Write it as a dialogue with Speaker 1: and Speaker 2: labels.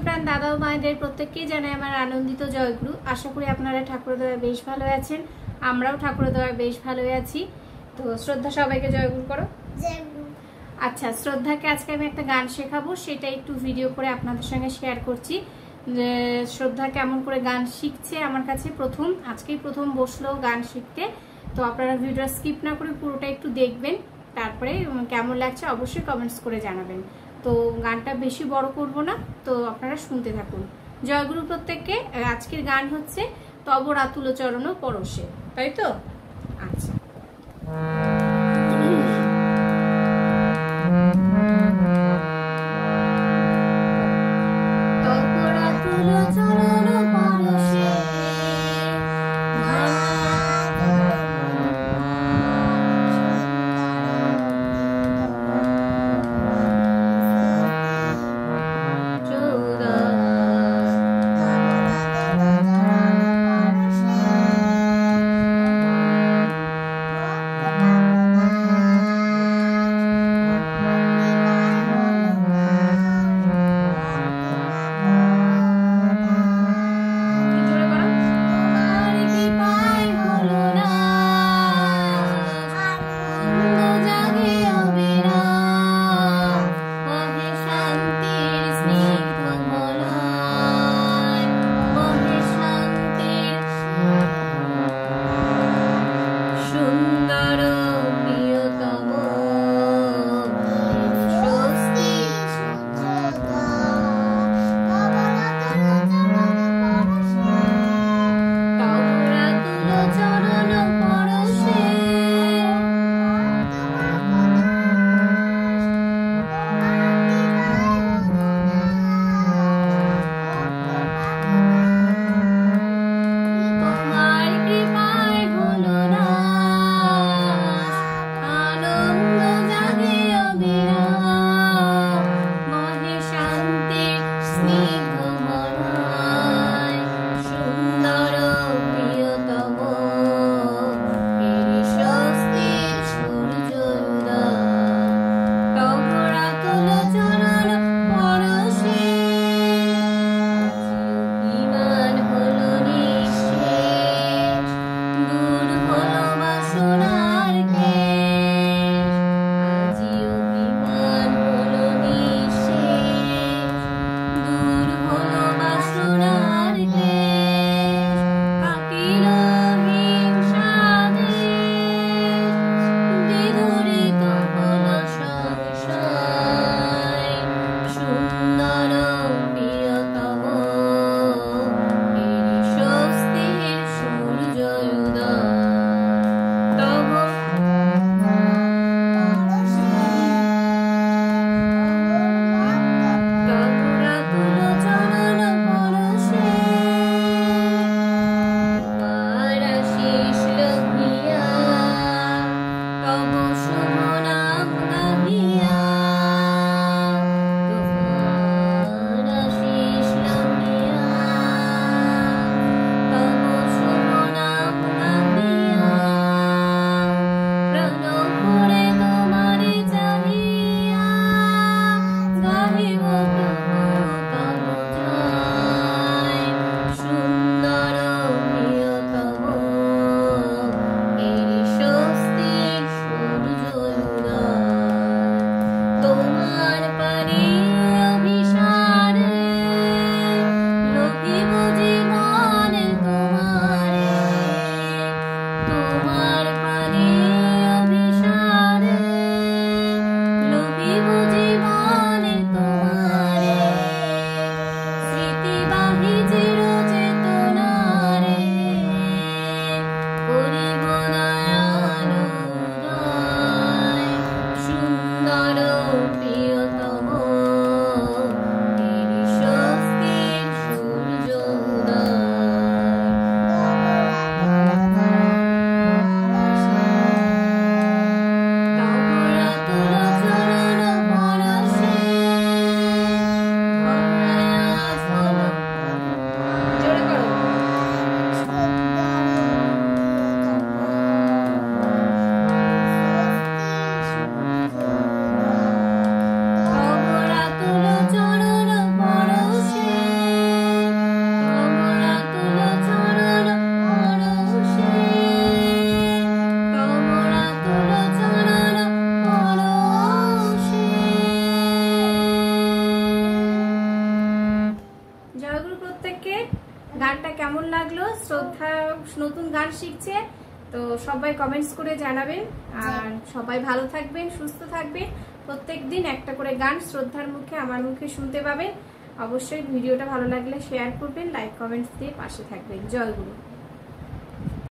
Speaker 1: প্রাণ দাদা ও মায়েদের প্রত্যেককেই জানাই আমার আনন্দিত জয়গুরু। আশা করি আপনারা ঠাকুরের দয়ায় বেশ ভালো আছেন, আমরাও ঠাকুরের দয়ায় বেশ ভালো আছি। তো শ্রদ্ধা সবাইকে জয়গুরু করো। আচ্ছা, শ্রদ্ধাকে আজকে আমি একটা গান শেখাবো, সেটা একটু ভিডিও করে আপনাদের সঙ্গে শেয়ার করছি। শ্রদ্ধা কেমন করে গান শিখছে, আমার কাছে আজকেই প্রথম বসলো গান শিখতে। তো আপনারা ভিডিওটা স্কিপ না করে পুরোটা একটু দেখবেন, তারপরে কেমন লাগছে অবশ্যই কমেন্টস করে জানাবেন। তো গানটা বেশি বড় করব না, তো আপনারা শুনতে থাকুন। জয়গুরু প্রত্যেককে। আজকের গান হচ্ছে তব রাতুল চরণ পরশে, তাই তো? আচ্ছা, গানটা কেমন লাগলো, শ্রদ্ধা নতুন গান শিখছে, তো সবাই কমেন্টস করে জানাবেন। আর সবাই ভালো থাকবেন, সুস্থ থাকবেন। প্রত্যেকদিন একটা করে গান শ্রদ্ধার মুখে আমার মুখে শুনতে পাবেন। অবশ্যই ভিডিওটা ভালো লাগলে শেয়ার করবেন, লাইক কমেন্টস দিয়ে পাশে থাকবেন। জয় গুরু।